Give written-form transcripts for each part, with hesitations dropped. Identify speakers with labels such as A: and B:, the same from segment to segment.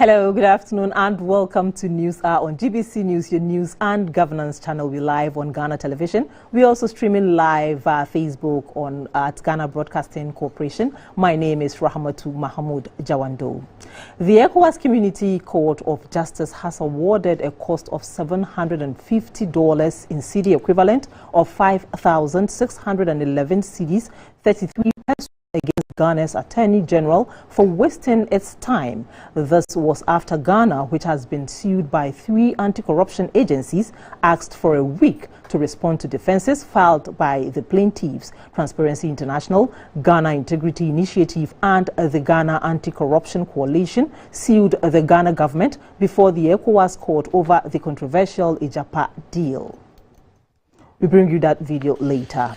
A: Hello, good afternoon and welcome to News Hour on GBC News, your news and governance channel. We're live on Ghana Television. We're also streaming live Facebook at Ghana Broadcasting Corporation. My name is Rahmatu Mahmoud Jawando. The ECOWAS Community Court of Justice has awarded a cost of $750 in cedi equivalent of 5,611 cedis, 33 pesos against Ghana's Attorney General for wasting its time. This was after Ghana, which has been sued by 3 anti-corruption agencies, asked for a week to respond to defenses filed by the plaintiffs. Transparency International, Ghana Integrity Initiative and the Ghana Anti-Corruption Coalition sued the Ghana government before the ECOWAS court over the controversial Ijapa deal. We bring you that video later.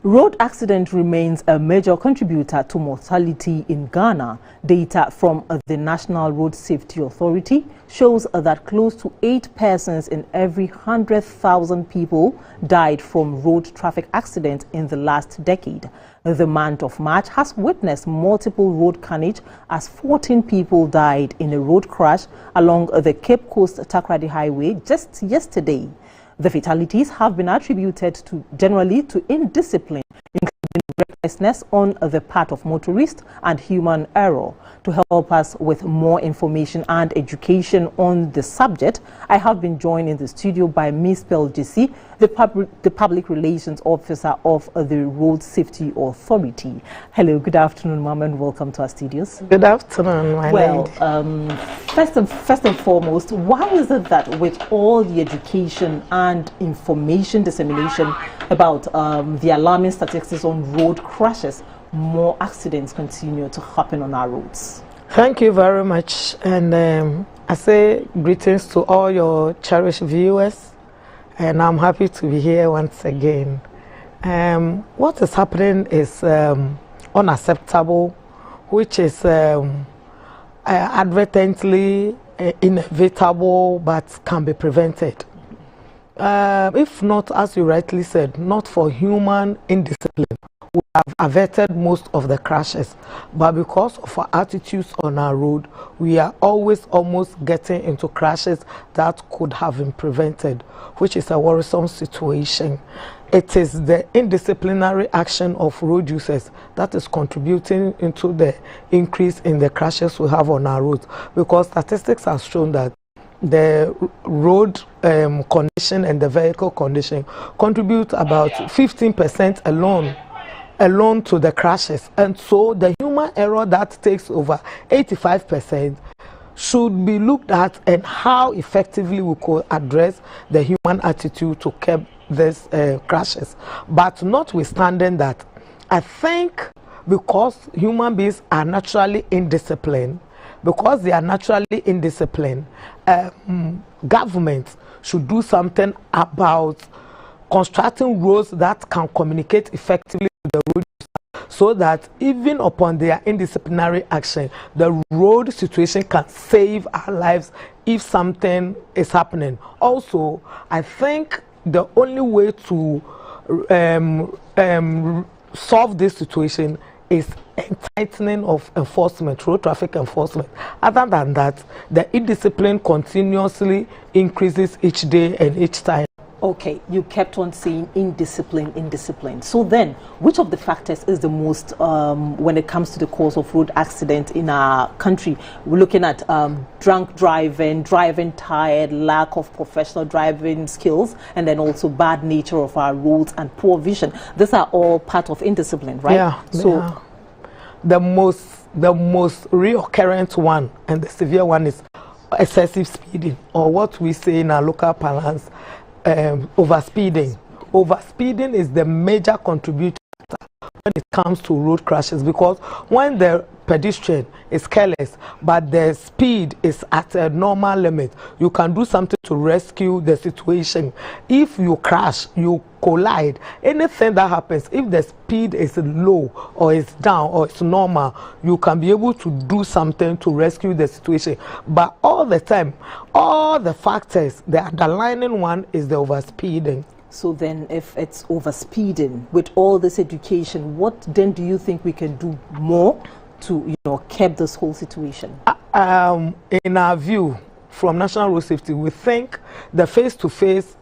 A: Road accident remains a major contributor to mortality in Ghana. Data from the National Road Safety Authority shows that close to 8 persons in every 100,000 people died from road traffic accidents in the last decade. The month of March has witnessed multiple road carnage as 14 people died in a road crash along the Cape Coast Takoradi Highway just yesterday. The fatalities have been attributed generally to indiscipline, including recklessness on the part of motorists and human error. To help us with more information and education on the subject, I have been joined in the studio by Ms. Peljisi, the Public Relations Officer of the Road Safety Authority. Hello, good afternoon, ma'am, and welcome to our studios.
B: Good afternoon, my lady.
A: First and foremost, why is it that with all the education and information dissemination about the alarming statistics on road crashes, more accidents continue to happen on our roads?
B: Thank you very much, and I say greetings to all your cherished viewers, and I'm happy to be here once again. What is happening is unacceptable, which is advertently inevitable but can be prevented. If not, as you rightly said, not for human indiscipline, we have averted most of the crashes, but because of our attitudes on our road, we are always almost getting into crashes that could have been prevented, which is a worrisome situation. It is the indisciplinary action of road users that is contributing into the increase in the crashes we have on our roads, because statistics have shown that the road condition and the vehicle condition contribute about 15% alone to the crashes, and so the human error that takes over 85% should be looked at, and how effectively we could address the human attitude to curb these crashes. But notwithstanding that, I think because human beings are naturally indisciplined, government should do something about constructing roads that can communicate effectively with the road user, so that even upon their indisciplinary action, the road situation can save our lives if something is happening. Also, I think the only way to solve this situation is tightening of enforcement, road traffic enforcement. Other than that, the indiscipline continuously increases each day and each time.
A: Okay, you kept on saying indiscipline. So then, which of the factors is the most, when it comes to the cause of road accident in our country? We're looking at drunk driving, driving tired, lack of professional driving skills, and then also bad nature of our roads and poor vision. These are all part of indiscipline, right?
B: Yeah. So the most reoccurrent one and the severe one is excessive speeding, or what we say in our local parlance, overspeeding. Overspeeding is the major contributor when it comes to road crashes, because when the pedestrian is careless but the speed is at a normal limit, you can do something to rescue the situation. If you crash, you collide, anything that happens, if the speed is low or is down or it's normal, you can be able to do something to rescue the situation. But all the time, all the factors, the underlying one is the overspeeding.
A: So then if it's overspeeding, with all this education, what then do you think we can do more to, curb this whole situation?
B: In our view, from National Road Safety, we think the face-to-face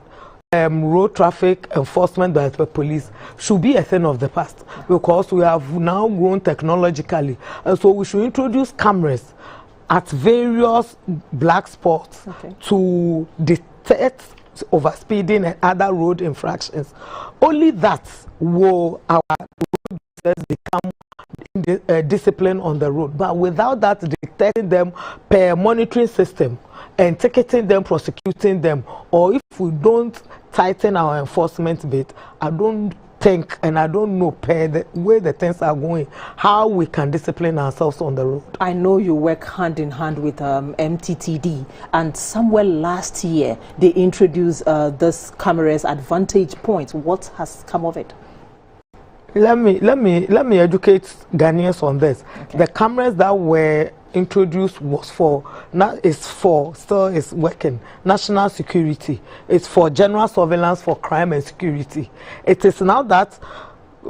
B: road traffic enforcement by the police should be a thing of the past, because we have now grown technologically. So we should introduce cameras at various black spots to detect overspeeding and other road infractions. Only that will our road officers become discipline on the road. But without that, detecting them per monitoring system and ticketing them, prosecuting them, or if we don't tighten our enforcement bit, I don't think, and I don't know per the way the things are going, how we can discipline ourselves on the road. I
A: know you work hand in hand with MTTD, and somewhere last year they introduced this cameras at vantage points. What has come of it?
B: Let me educate Ghanaians on this. The cameras that were introduced was still is working national security. It's for general surveillance for crime and security. It is now that,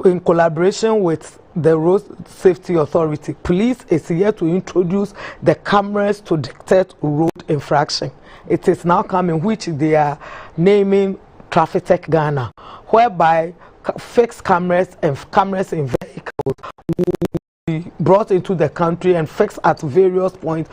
B: in collaboration with the Road Safety Authority, police is here to introduce the cameras to detect road infraction. It is now coming, which they are naming Traffic Tech Ghana, whereby fixed cameras and cameras in vehicles will be brought into the country and fixed at various points,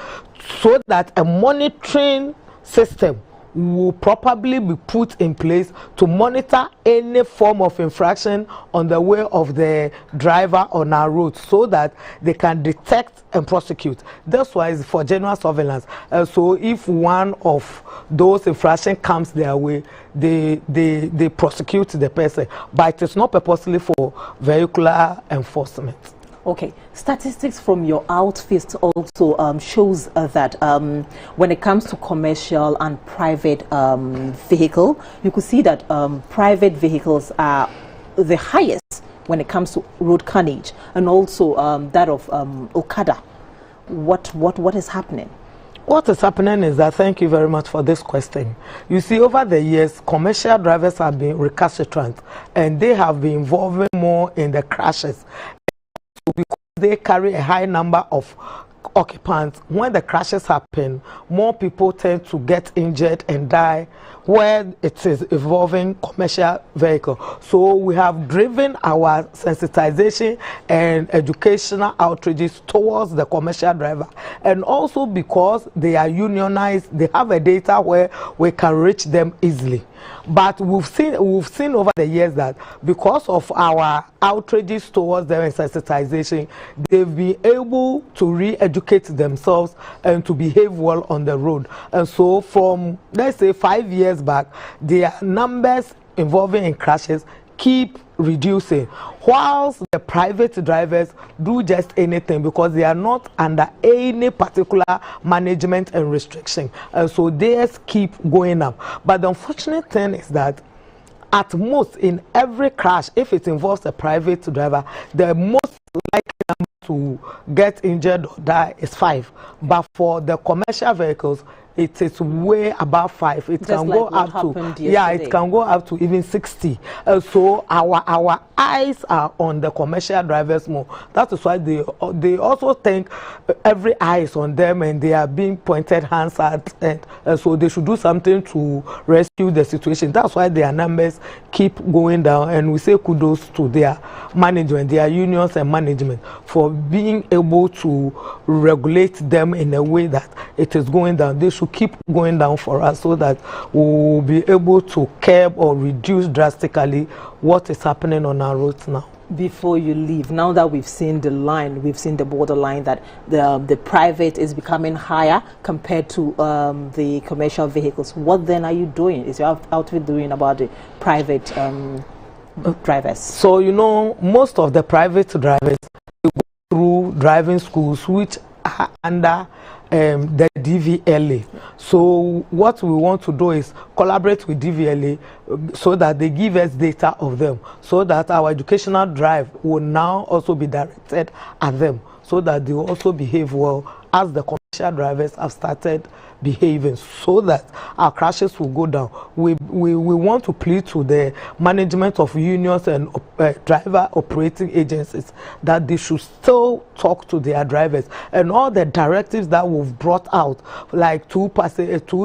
B: so that a monitoring system will probably be put in place to monitor any form of infraction on the way of the driver on our roads, so that they can detect and prosecute. That's why it's for general surveillance. So if one of those infractions comes their way, they prosecute the person, but it's not purposely for vehicular enforcement.
A: Okay, statistics from your outfit also shows that when it comes to commercial and private vehicle, you could see that private vehicles are the highest when it comes to road carnage, and also that of Okada. What is happening?
B: What is happening is that, thank you very much for this question. You see, over the years, commercial drivers have been recalcitrant, and they have been involving more in the crashes. Because they carry a high number of occupants, when the crashes happen, more people tend to get injured and die where it is involving commercial vehicle. So we have driven our sensitization and educational outreaches towards the commercial driver, and also because they are unionized, they have a data where we can reach them easily. But we've seen over the years that because of our outrages towards them and sensitization, they've been able to re-educate themselves and to behave well on the road. And so from, let's say, 5 years back, their numbers involving in crashes keep reducing, whilst the private drivers do just anything because they are not under any particular management and restriction, and so theirs keep going up. But the unfortunate thing is that at most in every crash, if it involves a private driver, the most likely number to get injured or die is 5, but for the commercial vehicles, it is way above 5. It can go up to, yeah, it can go up to even 60. So our eyes are on the commercial drivers more. That is why they also think every eye is on them, and they are being pointed hands at, and so they should do something to rescue the situation. That's why their numbers keep going down, and we say kudos to their management, their unions and management, for being able to regulate them in a way that it is going down. They should keep going down for us, so that we will be able to curb or reduce drastically what is happening on our roads now.
A: Before you leave, now that we've seen the line, we've seen the borderline that the private is becoming higher compared to the commercial vehicles, what then are you doing? Is your outfit doing about the private drivers?
B: So, you know, most of the private drivers go through driving schools which are under the DVLA. So what we want to do is collaborate with DVLA so that they give us data of them, so that our educational drive will now also be directed at them, so that they will also behave well as the commercial drivers have started behaving, so that our crashes will go down. We want to plead to the management of unions and driver operating agencies that they should still talk to their drivers, and all the directives that we've brought out, like two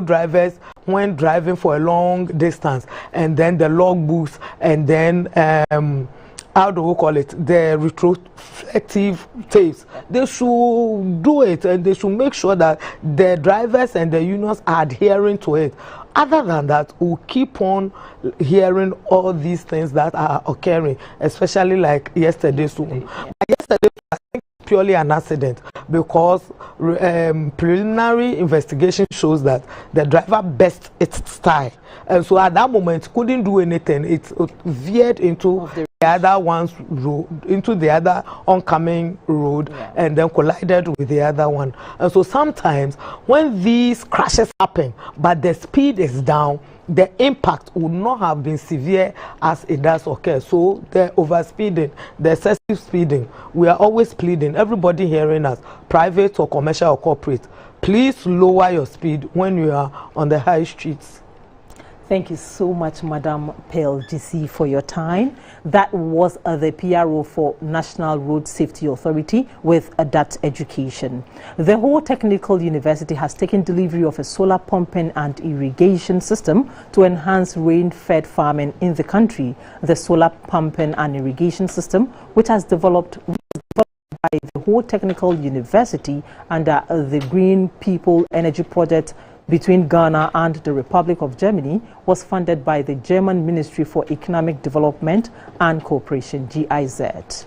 B: drivers when driving for a long distance, and then the logbooks, and then how do we call it, the retrospective tapes. They should do it, and they should make sure that the drivers and the unions are adhering to it. Other than that, we'll keep on hearing all these things that are occurring, especially like yesterday's one. Yesterday, I think purely an accident, because preliminary investigation shows that the driver burst its tire, and so at that moment couldn't do anything. It veered into the other one's road, into the other oncoming road, and then collided with the other one. And so sometimes when these crashes happen but the speed is down, the impact would not have been severe as it does occur. So the overspeeding, the excessive speeding, we are always pleading, everybody hearing us, private or commercial or corporate, please lower your speed when you are on the high streets.
A: Thank you so much, Madam Pearl GC, for your time. That was the PRO for National Road Safety Authority with that education. The whole technical university has taken delivery of a solar pumping and irrigation system to enhance rain-fed farming in the country. The solar pumping and irrigation system, which has developed by the whole technical university under the Green People Energy Project between Ghana and the Republic of Germany, was funded by the German Ministry for Economic Development and Cooperation, GIZ.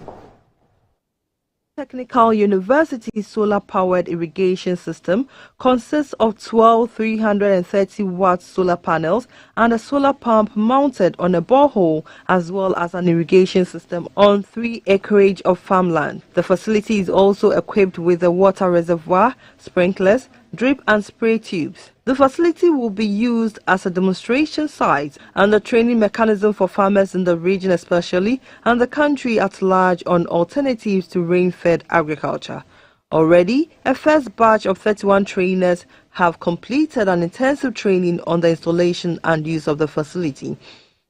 C: Technical University's solar-powered irrigation system consists of 12 330-watt solar panels and a solar pump mounted on a borehole, as well as an irrigation system on 3 acreage of farmland. The facility is also equipped with a water reservoir, sprinklers, drip and spray tubes. The facility will be used as a demonstration site and a training mechanism for farmers in the region especially, and the country at large, on alternatives to rain-fed agriculture. Already, a first batch of 31 trainers have completed an intensive training on the installation and use of the facility.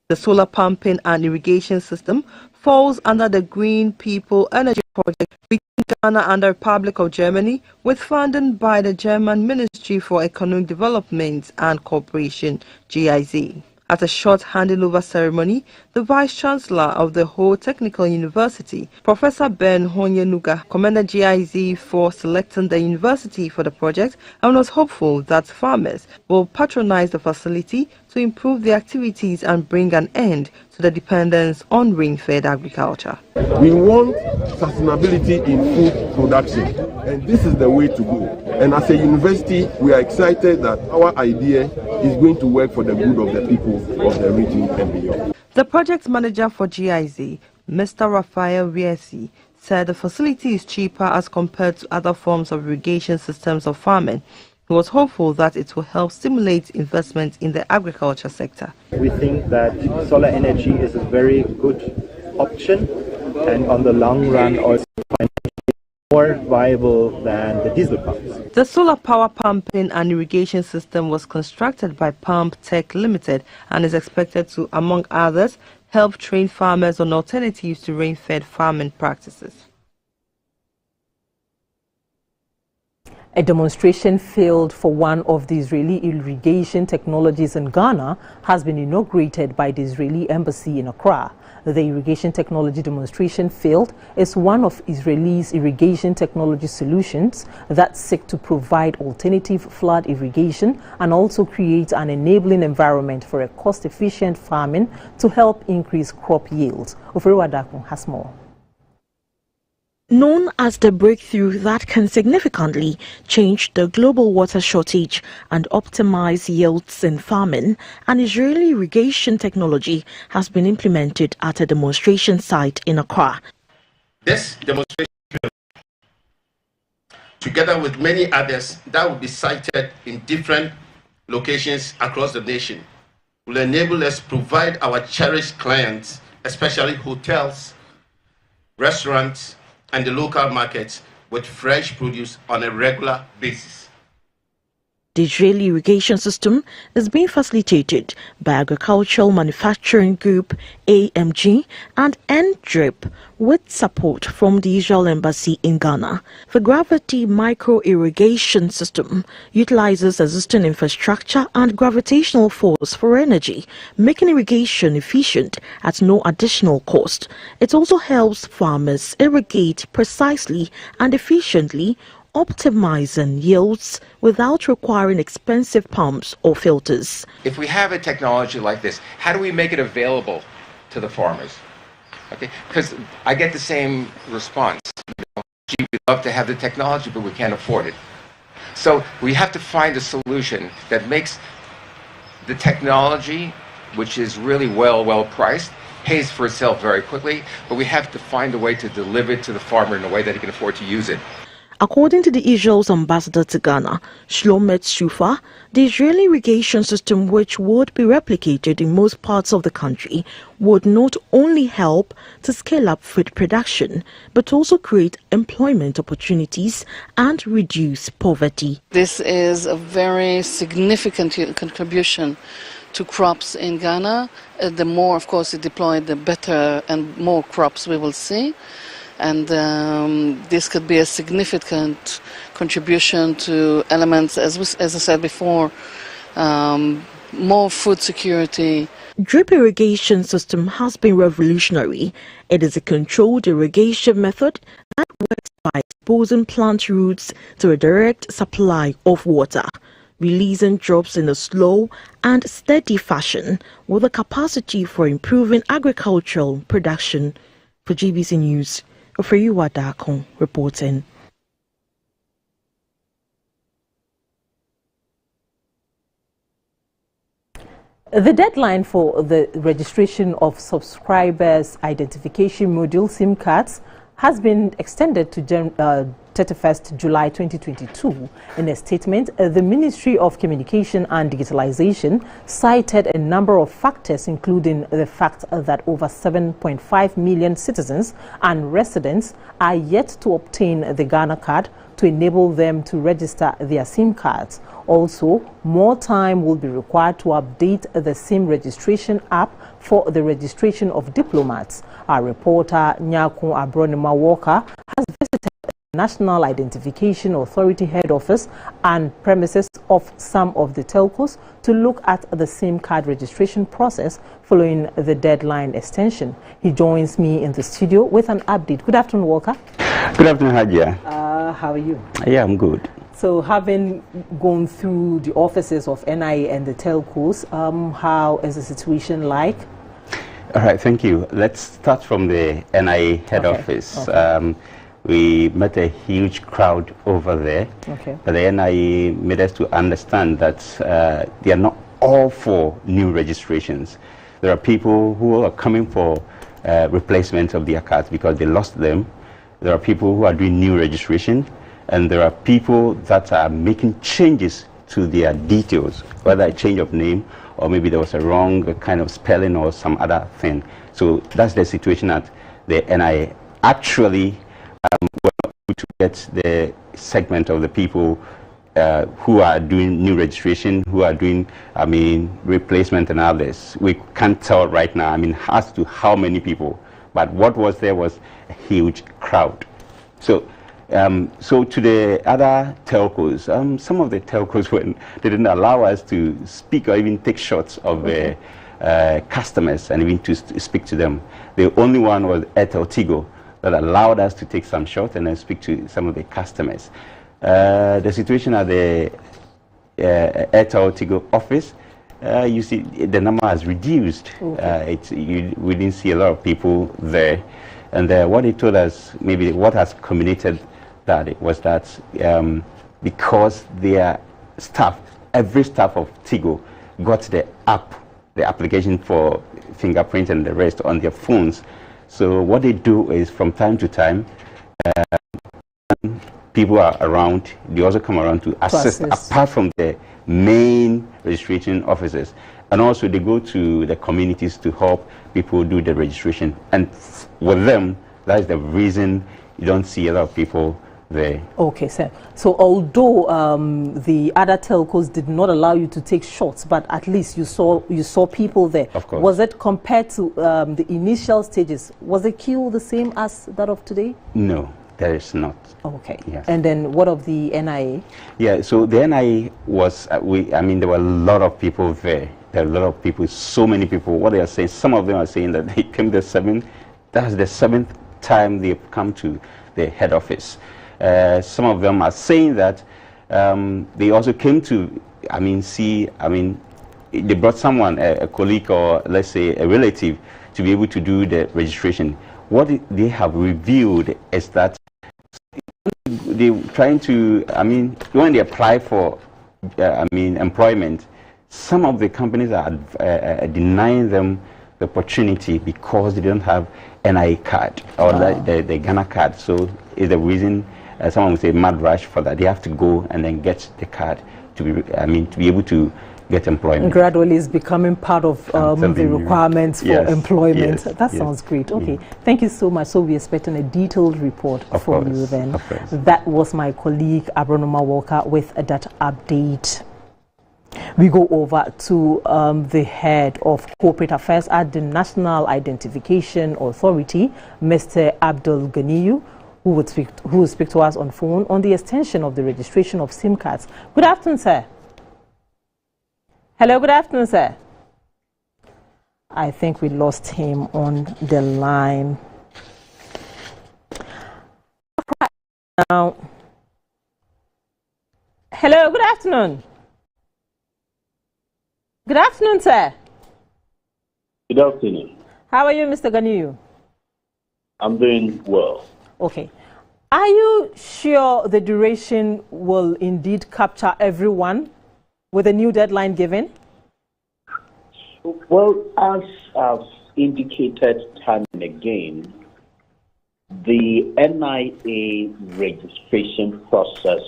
C: The solar pumping and irrigation system falls under the Green People Energy Project between Ghana and the Republic of Germany, with funding by the German Ministry for Economic Development and Cooperation, GIZ. At a short handing over ceremony, the Vice-Chancellor of the whole Technical University, Professor Ben Honyenuga, commended GIZ for selecting the university for the project and was hopeful that farmers will patronize the facility to improve the activities and bring an end to the dependence on rain-fed agriculture.
D: We want sustainability in food production, and this is the way to go. And as a university, we are excited that our idea is going to work for the good of the people of the region and beyond.
C: The project manager for GIZ, Mr. Raphael Riesi, said the facility is cheaper as compared to other forms of irrigation systems of farming. He was hopeful that it will help stimulate investment in the agriculture sector.
E: We think that solar energy is a very good option, and on the long run also more viable than the diesel pumps.
C: The solar power pumping and irrigation system was constructed by Pump Tech Limited and is expected to, among others, help train farmers on alternatives to rain-fed farming practices.
A: A demonstration field for one of the Israeli irrigation technologies in Ghana has been inaugurated by the Israeli embassy in Accra. The irrigation technology demonstration field is one of Israel's irrigation technology solutions that seek to provide alternative flood irrigation and also create an enabling environment for a cost-efficient farming to help increase crop yields. Oferi Wadakun has more.
F: Known as the breakthrough that can significantly change the global water shortage and optimize yields in farming, an Israeli irrigation technology has been implemented at a demonstration site in Accra.
G: This demonstration, together with many others that will be sited in different locations across the nation, will enable us to provide our cherished clients, especially hotels, restaurants, and the local markets, with fresh produce on a regular basis.
F: The Israeli irrigation system is being facilitated by Agricultural Manufacturing Group AMG and NDRIP with support from the Israel Embassy in Ghana. The gravity micro irrigation system utilizes existing infrastructure and gravitational force for energy, making irrigation efficient at no additional cost. It also helps farmers irrigate precisely and efficiently, optimizing yields without requiring expensive pumps or filters.
H: If we have a technology like this, how do we make it available to the farmers? Okay, because I get the same response. Gee, we'd love to have the technology, but we can't afford it. So we have to find a solution that makes the technology, which is really well priced, pays for itself very quickly, but we have to find a way to deliver it to the farmer in a way that he can afford to use it.
F: According to the Israel's ambassador to Ghana, Shlomet Shufa, the Israeli irrigation system, which would be replicated in most parts of the country, would not only help to scale up food production, but also create employment opportunities and reduce poverty.
I: This is a very significant contribution to crops in Ghana. The more, of course, it deployed, the better and more crops we will see. And this could be a significant contribution to elements, as I said before, more food security.
F: Drip irrigation system has been revolutionary. It is a controlled irrigation method that works by exposing plant roots to a direct supply of water, releasing drops in a slow and steady fashion with a capacity for improving agricultural production. For GBC News, Ofeyiwa Dakon reporting.
A: The deadline for the registration of subscribers' identification module SIM cards has been extended to 31st July 2022. In a statement, the Ministry of Communication and Digitalization cited a number of factors, including the fact that over 7.5 million citizens and residents are yet to obtain the Ghana card to enable them to register their SIM cards. Also, more time will be required to update the SIM registration app for the registration of diplomats. Our reporter Nyakun Abronima Walker has visited the National Identification Authority head office and premises of some of the telcos to look at the SIM card registration process following the deadline extension. He joins me in the studio with an update. Good afternoon, Walker.
J: Good afternoon, Hajia.
A: How are you?
J: Yeah, I'm good.
A: So, having gone through the offices of NIA and the telcos, how is the situation like?
J: All right, thank you. Let's start from the NIA head office. Okay. We met a huge crowd over there. Okay. But the NIA made us to understand that they are not all for new registrations. There are people who are coming for replacement of their cards because they lost them. There are people who are doing new registration, and there are people that are making changes to their details, whether a change of name or maybe there was a wrong kind of spelling or some other thing. So that's the situation at the NIA. Actually, we're not able to get the segment of the people who are doing new registration, who are doing, replacement and others. We can't tell right now, as to how many people, but what was there was a huge crowd. So to the other telcos, some of the telcos they didn't allow us to speak or even take shots of customers and even to speak to them. The only one was Airtel Tigo that allowed us to take some shots and then speak to some of the customers. The situation at the Airtel Tigo office, you see the number has reduced. Okay. We didn't see a lot of people there. And what he told us, maybe what has culminated that was that because their staff, every staff of Tigo got the app, the application for fingerprint and the rest on their phones. So what they do is from time to time, people are around, they also come around to assist, apart from the main registration offices. And also they go to the communities to help people do the registration. And with them, that is the reason you don't see a lot of people there. Okay, sir. So although the other telcos did not allow you to take shots, but at least you saw people there. Of course. Was it compared to the initial stages? Was the queue the same as that of today? No, there is not. Okay. Yes. And then what of the NIA? Yeah. So the NIA was I mean, there were a lot of people there. There are a lot of people, so many people. What they are saying, some of them are saying that they came that's the seventh time they've come to the head office. Some of them are saying that they also came to, they brought someone, a colleague or let's say a relative, to be able to do the registration. What they have revealed is that they're trying to, when they apply for, employment, some of the companies are denying them the opportunity because they don't have NIA card or the Ghana card. So is the reason someone would say mad rush for that. They have to go and then get the card to be able to get employment. Gradually is becoming part of the requirements for employment. That sounds great. Okay, thank you so much. So we're expecting a detailed report from you then. That was my colleague Abronoma Walker with that update. We go over to the head of corporate affairs at the National Identification Authority, Mr. Abdul Ganiyu, who will speak to us on phone on the extension of the registration of SIM cards. Good afternoon, sir. Hello, good afternoon, sir. I think we lost him on the line. Now, hello, good afternoon. Good afternoon, sir.
K: Good afternoon.
J: How are you, Mr. Ganiyu?
K: I'm doing well.
J: Okay. Are you sure the duration will indeed capture everyone with a new deadline given?
K: Well, as I've indicated time and again, the NIA registration process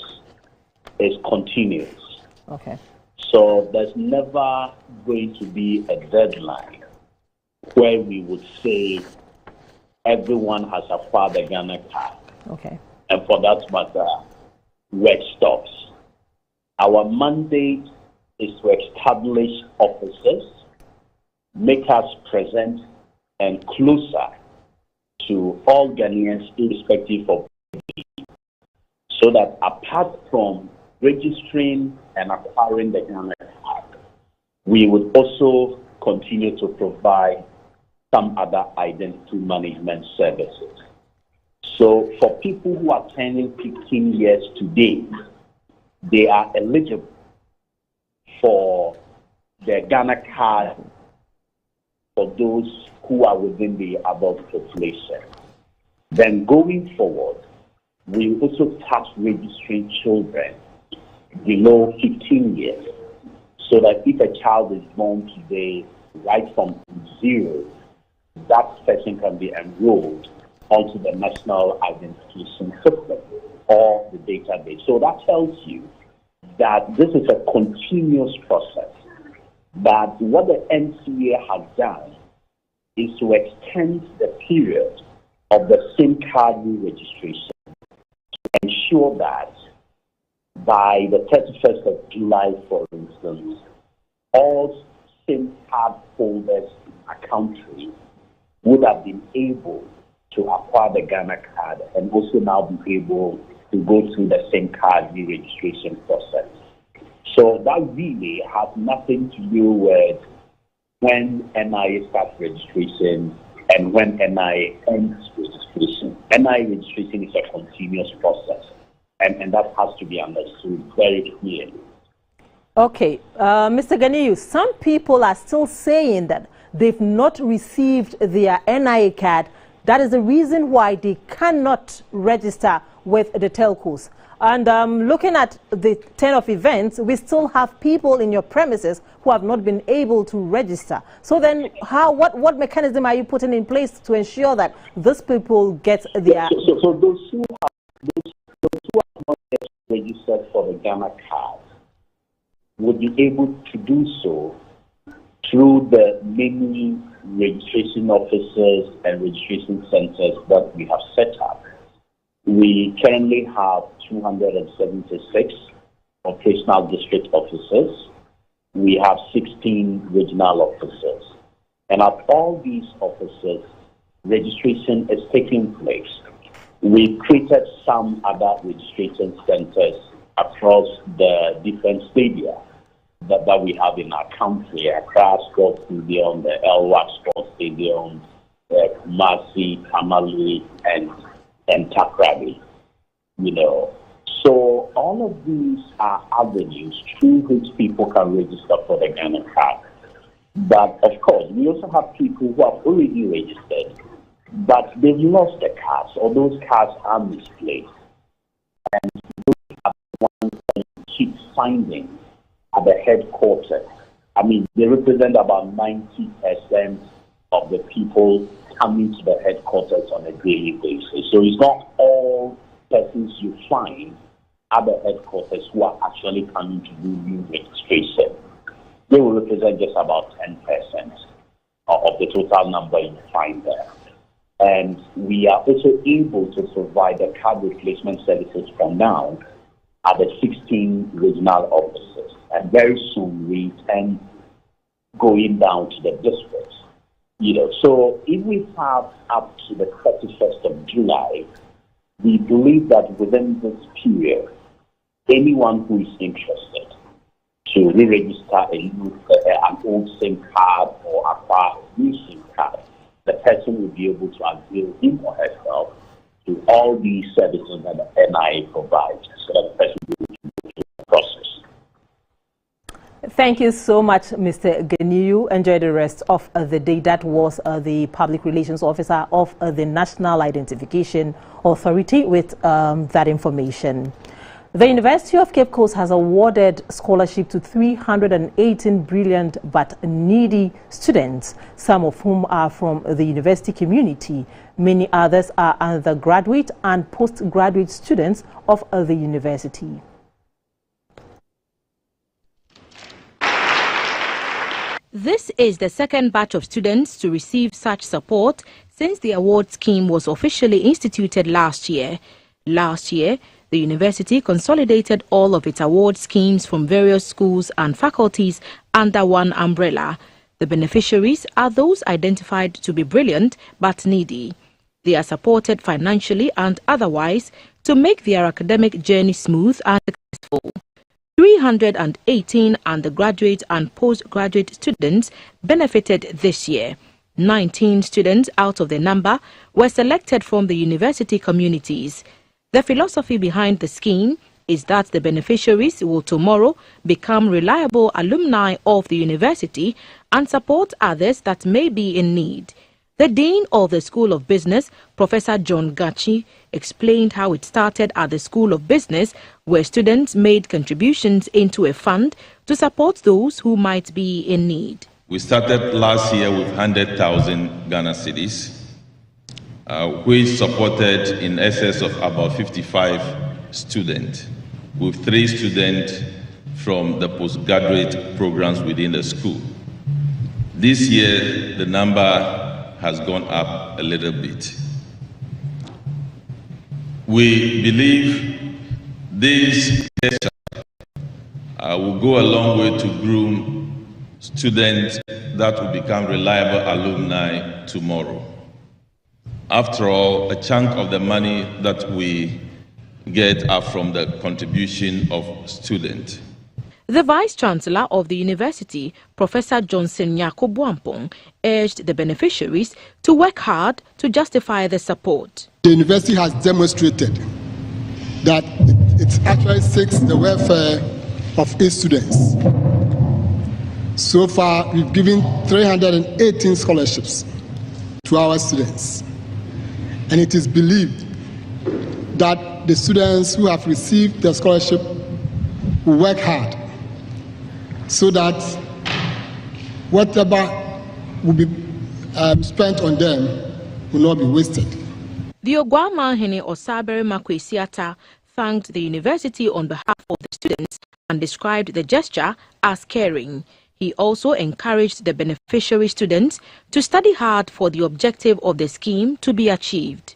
K: is continuous.
J: Okay.
K: So there's never going to be a deadline where we would say everyone has acquired the Ghana card.
J: Okay.
K: And for that matter, work stops. Our mandate is to establish offices, make us present and closer to all Ghanaians irrespective of age, so that apart from registering and acquiring the Ghana card, we would also continue to provide some other identity management services. So for people who are turning 15 years today, they are eligible for the Ghana card for those who are within the above population. Then going forward, we also start registering children below 15 years, so that if a child is born today, right from zero, that person can be enrolled onto the national identification system or the database. So that tells you that this is a continuous process. But what the NCA has done is to extend the period of the SIM card re-registration to ensure that by the 31st of July, for instance, all SIM card holders in our country would have been able to acquire the Ghana card and also now be able to go through the SIM card re-registration process. So that really has nothing to do with when NIA starts registration and when NIA ends registration. NIA registration is a continuous process, and that has to be understood very clearly.
J: Okay, Mr. Ganiyu, some people are still saying that they've not received their NIA card
A: That is the reason why they cannot register with the telcos. And looking at the turn of events, we still have people in your premises who have not been able to register. So then what mechanism are you putting in place to ensure that these people get their...
K: So those who have not yet registered for the Ghana card would be able to do so through the many registration offices and registration centers that we have set up. We currently have 276 operational district officers. We have 16 regional officers. And at all these offices, registration is taking place. We've created some other registration centers across the different stadia that we have in our country: ACCRA Sports Stadium, the Elwak Sports Stadium, Kumasi, Tamale, and Takrady. So all of these are avenues through which people can register for the Ghana card. But of course, we also have people who have already registered, but they've lost the cards, or those cards are misplaced. And those are the ones that you keep finding at the headquarters. I mean, they represent about 90% of the people coming to the headquarters on a daily basis. So it's not all persons you find at the headquarters who are actually coming to do new registration. They will represent just about 10% of the total number you find there. And we are also able to provide the card replacement services from now at the 16 regional offices. And very soon we intend going down to the districts. So if we have up to the 31st of July, we believe that within this period, anyone who is interested to re-register an old SIM card or acquire a new SIM card, the person will be able to avail him or herself to all these services that the NIA provides, so that the person will be able to go through the process.
A: Thank you so much, Mr. Ganiyu. Enjoy the rest of the day. That was the Public Relations Officer of the National Identification Authority with that information. The University of Cape Coast has awarded scholarship to 318 brilliant but needy students, some of whom are from the university community. Many others are undergraduate and postgraduate students of the university.
L: This is the second batch of students to receive such support since the award scheme was officially instituted last year. Last year, the university consolidated all of its award schemes from various schools and faculties under one umbrella. The beneficiaries are those identified to be brilliant but needy. They are supported financially and otherwise to make their academic journey smooth and successful. 318 undergraduate and postgraduate students benefited this year. 19 students out of the number were selected from the university communities. The philosophy behind the scheme is that the beneficiaries will tomorrow become reliable alumni of the university and support others that may be in need. The Dean of the School of Business, Professor John Gachi, explained how it started at the School of Business, where students made contributions into a fund to support those who might be in need.
M: We started last year with 100,000 Ghana cedis, which supported in excess of about 55 students, with 3 students from the postgraduate programs within the school. This year, the number has gone up a little bit. We believe this gesture will go a long way to groom students that will become reliable alumni tomorrow. After all, a chunk of the money that we get are from the contribution of students.
L: The Vice-Chancellor of the University, Professor Johnson Nyako Bwampong, urged the beneficiaries to work hard to justify the support.
N: The university has demonstrated that it actually seeks the welfare of its students. So far, we've given 318 scholarships to our students. and it is believed that the students who have received the scholarship will work hard so that whatever will be spent on them will not be wasted.
L: The Ogwamanhene Osabere Makwesiata thanked the university on behalf of the students and described the gesture as caring. He also encouraged the beneficiary students to study hard for the objective of the scheme to be achieved.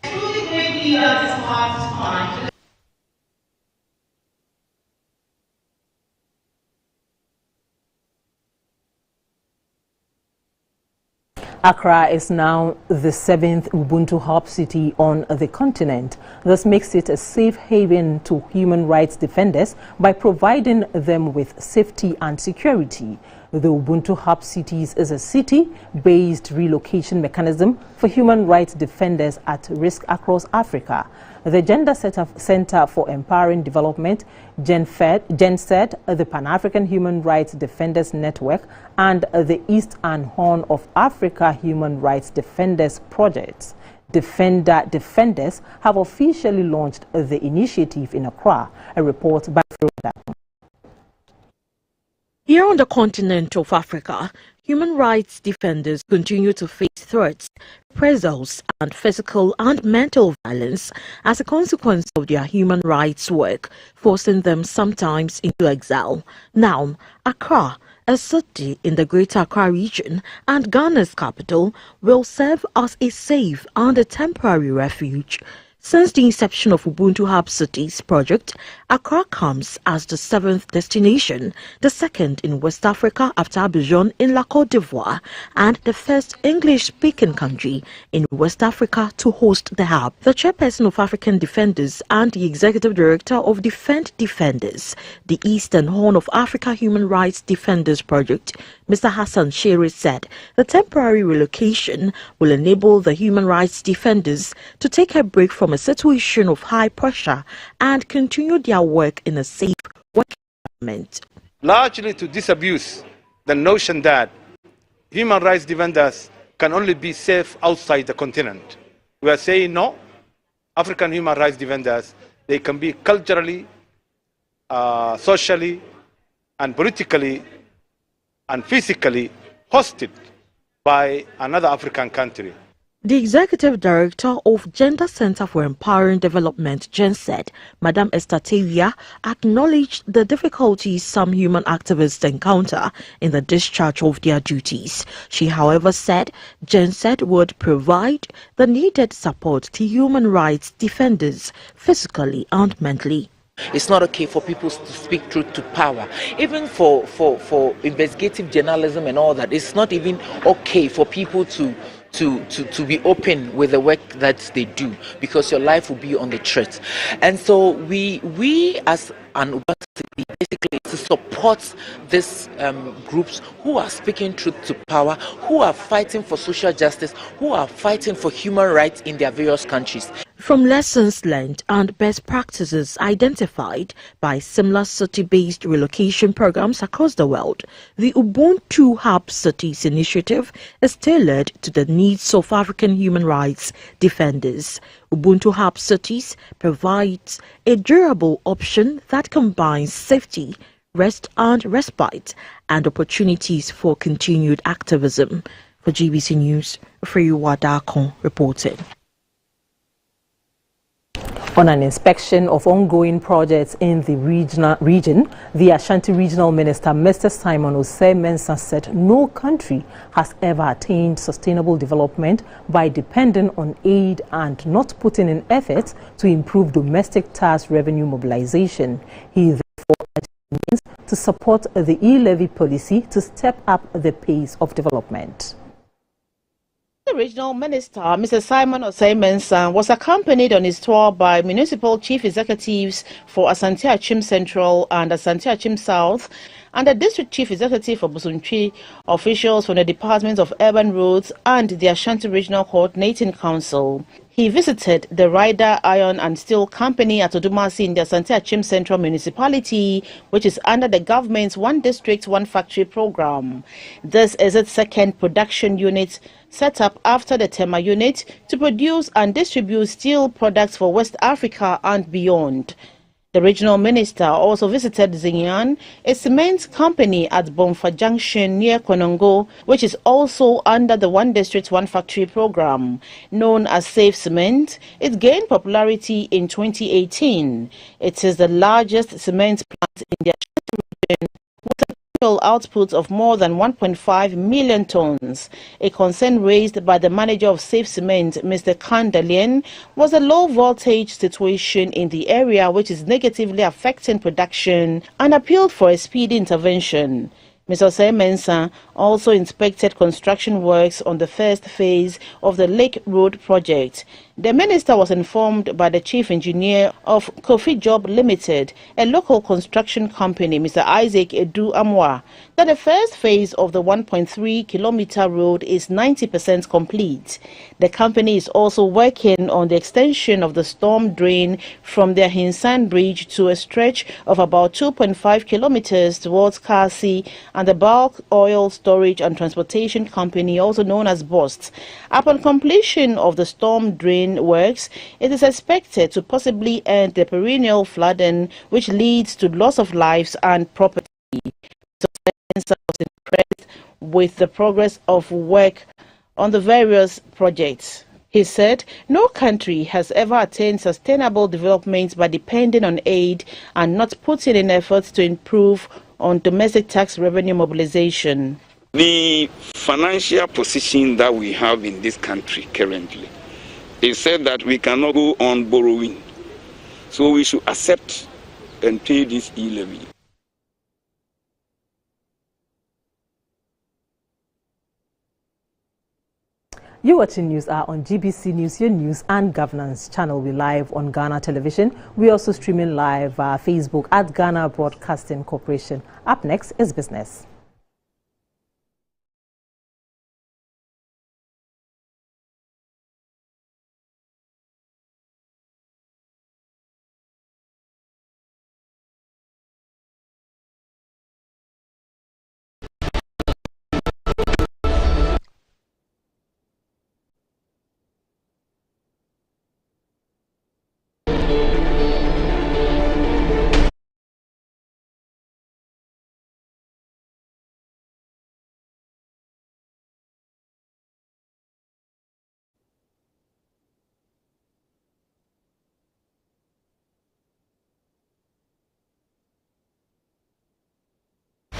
A: Accra is now the 7th Ubuntu hub city on the continent. This makes it a safe haven to human rights defenders by providing them with safety and security. The Ubuntu Hub Cities is a city-based relocation mechanism for human rights defenders at risk across Africa. The Gender Center for Empowering Development, GenSed, the Pan-African Human Rights Defenders Network, and the East and Horn of Africa Human Rights Defenders Projects. Defenders have officially launched the initiative in Accra. A report by Florida.
F: Here on the continent of Africa, human rights defenders continue to face threats, reprisals, and physical and mental violence as a consequence of their human rights work, forcing them sometimes into exile. Now, Accra, a city in the Greater Accra region and Ghana's capital, will serve as a safe and a temporary refuge. Since the inception of Ubuntu Hub Cities project, Accra comes as the 7th destination, the second in West Africa after Abidjan in La Côte d'Ivoire, and the first English-speaking country in West Africa to host the hub. The chairperson of African Defenders and the executive director of Defend Defenders, the Eastern Horn of Africa Human Rights Defenders Project, Mr. Hassan Shere, said the temporary relocation will enable the human rights defenders to take a break from a situation of high pressure and continue their work in a safe work environment.
O: Largely to disabuse the notion that human rights defenders can only be safe outside the continent. We are saying no, African human rights defenders, they can be culturally, socially, and politically and physically hosted by another African country.
F: The executive director of Gender Center for Empowering Development, GenSed, Madam Esther Tavia, acknowledged the difficulties some human activists encounter in the discharge of their duties. She, however, said GenSed would provide the needed support to human rights defenders physically and mentally.
P: It's not okay for people to speak truth to power. Even for investigative journalism and all that, it's not even okay for people to be open with the work that they do, because your life will be on the threat. And so we as an university basically to support these groups who are speaking truth to power, who are fighting for social justice, who are fighting for human rights in their various countries.
F: From lessons learned and best practices identified by similar city-based relocation programs across the world, the Ubuntu Hub Cities initiative is tailored to the needs of African human rights defenders. Ubuntu Hub Cities provides a durable option that combines safety, rest and respite, and opportunities for continued activism. For GBC News, Freyu Wadakon reporting.
A: On an inspection of ongoing projects in the region, the Ashanti Regional Minister, Mr. Simon Osei-Mensah, said no country has ever attained sustainable development by depending on aid and not putting in efforts to improve domestic tax revenue mobilization. He therefore urged to support the e-levy policy to step up the pace of development.
Q: The Regional Minister, Mr. Simon Osei-Mensah, was accompanied on his tour by municipal chief executives for Asante Achim Central and Asante Achim South and the District Chief Executive for Busuntwi, officials from the Department of Urban Roads and the Ashanti Regional Coordinating Council. He visited the Ryder Iron and Steel Company at Odumasi in the Asante Achim Central Municipality, which is under the government's One District, One Factory program. This is its second production unit set up after the Tema unit to produce and distribute steel products for West Africa and beyond. The regional minister also visited Zinyan, a cement company at Bomfa Junction near Konongo, which is also under the One District, One Factory program. Known as Safe Cement, it gained popularity in 2018. It is the largest cement plant in the Ashanti region, with an annual output of more than 1.5 million tons. A concern raised by the manager of Safe Cement, Mr. Kandalien, was a low voltage situation in the area which is negatively affecting production, and appealed for a speedy intervention. Mr. Semensa also inspected construction works on the first phase of the Lake Road project. The minister was informed by the chief engineer of Kofi Job Limited, a local construction company, Mr. Isaac Edu Amwa, that the first phase of the 1.3-kilometer road is 90% complete. The company is also working on the extension of the storm drain from the Hinsan Bridge to a stretch of about 2.5 kilometers towards Kasi, and the bulk oil storage and transportation company, also known as BOST. Upon completion of the storm drain works, it is expected to possibly end the perennial flooding, which leads to loss of lives and property. So, was impressed with the progress of work on the various projects. He said, no country has ever attained sustainable development by depending on aid and not putting in efforts to improve on domestic tax revenue mobilization.
R: The financial position that we have in this country currently, it said that we cannot go on borrowing. So we should accept and pay this e-levy.
A: You watching News Hour on GBC News, your news and governance channel. We live on Ghana Television. We also streaming live via Facebook at Ghana Broadcasting Corporation. Up next is business.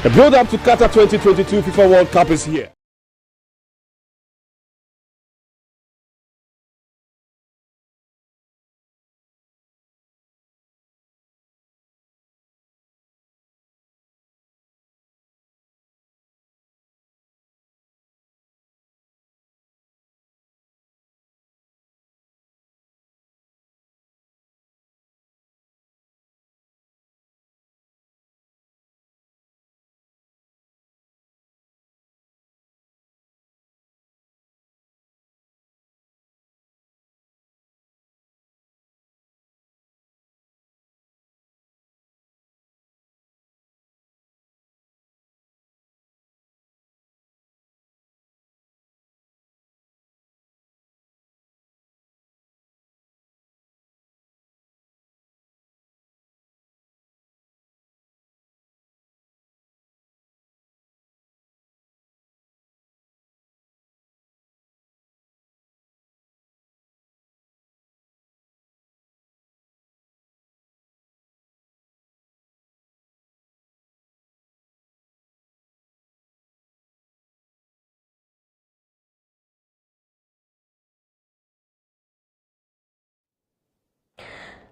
S: The build-up to Qatar 2022 FIFA World Cup is here.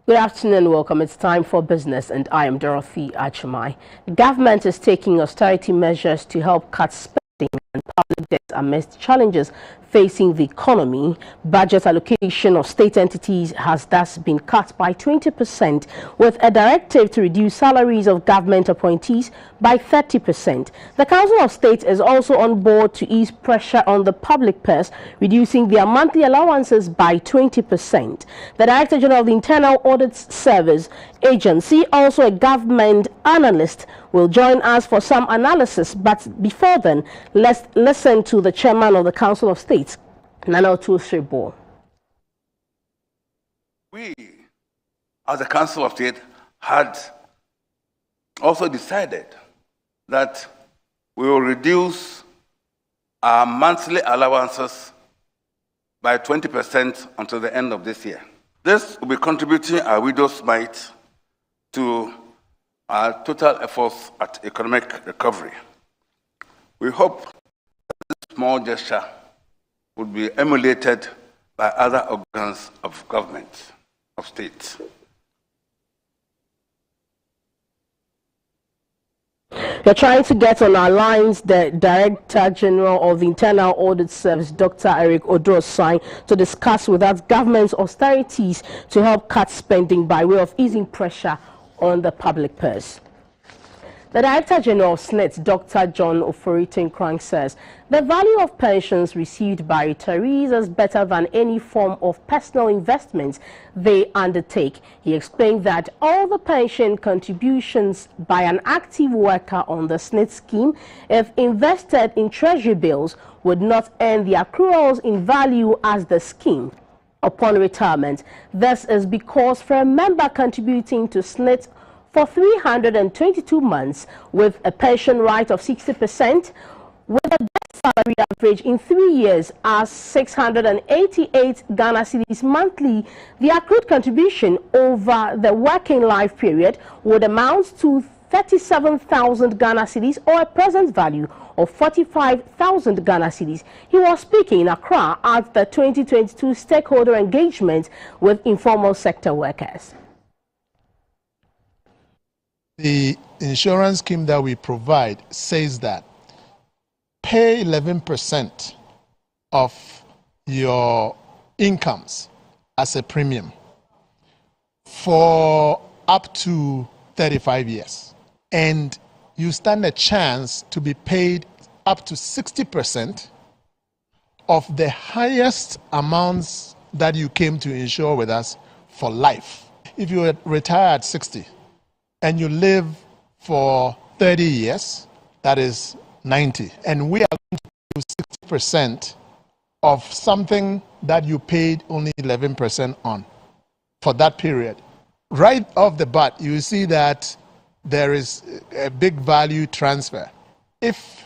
T: Good afternoon, welcome. It's time for business and I am Dorothy Achimai. The government is taking austerity measures to help cut spending and and public debt amidst challenges facing the economy. Budget allocation of state entities has thus been cut by 20%, with a directive to reduce salaries of government appointees by 30%. The Council of State is also on board to ease pressure on the public purse, reducing their monthly allowances by 20%. The Director General of the Internal Audit Service Agency, also a government analyst, will join us for some analysis. But before then, let's listen to the Chairman of the Council of State, Nana Otuo.
U: We, as the Council of State, had also decided that we will reduce our monthly allowances by 20% until the end of this year. This will be contributing our widow's mite to our total efforts at economic recovery. We hope that this small gesture would be emulated by other organs of government, of state.
T: We're trying to get on our lines the Director General of the Internal Audit Service, Dr. Eric Odrosai, to discuss with us government's austerities to help cut spending by way of easing pressure on the public purse. The Director General of SNET, Dr. John Oforitin-Krang, says the value of pensions received by retirees is better than any form of personal investments they undertake. He explained that all the pension contributions by an active worker on the SNET scheme, if invested in treasury bills, would not earn the accruals in value as the scheme upon retirement. This is because for a member contributing to SNET for 322 months with a pension right of 60%, with a best salary average in 3 years as 688 Ghana cedis monthly, the accrued contribution over the working life period would amount to 37,000 Ghana cedis, or a present value of 45,000 Ghana cedis. He was speaking in Accra at the 2022 stakeholder engagement with informal sector workers.
V: The insurance scheme that we provide says that pay 11% of your incomes as a premium for up to 35 years. And you stand a chance to be paid up to 60% of the highest amounts that you came to insure with us for life. If you retire at 60, and you live for 30 years, that is 90. And we are going to do 60% of something that you paid only 11% on for that period. Right off the bat, you see that there is a big value transfer. If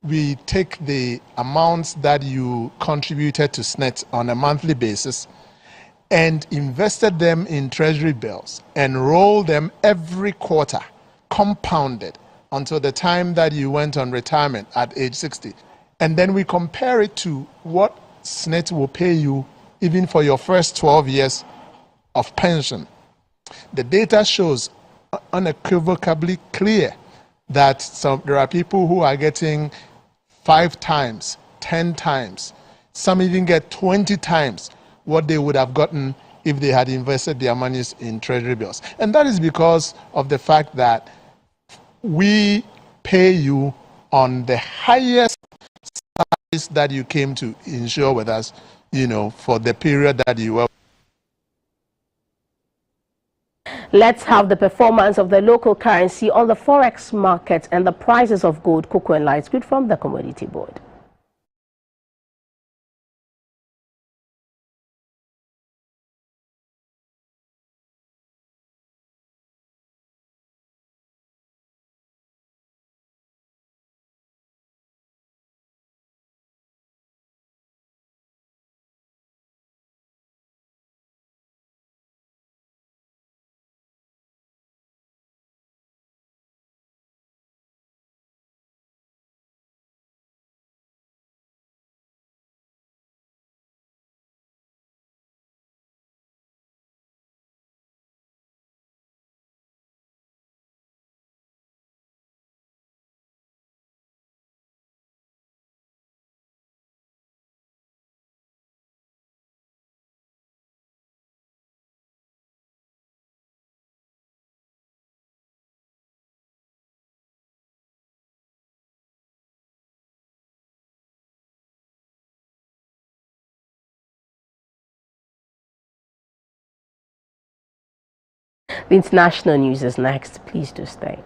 V: we take the amounts that you contributed to SNET on a monthly basis and invested them in treasury bills and rolled them every quarter, compounded until the time that you went on retirement at age 60. And then we compare it to what SNET will pay you even for your first 12 years of pension. The data shows unequivocally clear that there are people who are getting 5 times, 10 times, some even get 20 times what they would have gotten if they had invested their monies in treasury bills. And that is because of the fact that we pay you on the highest salaries that you came to insure with us, for the period that you were.
T: Let's have the performance of the local currency on the forex market and the prices of gold, cocoa and light crude from the Commodity Board. The international news is next. Please do stay.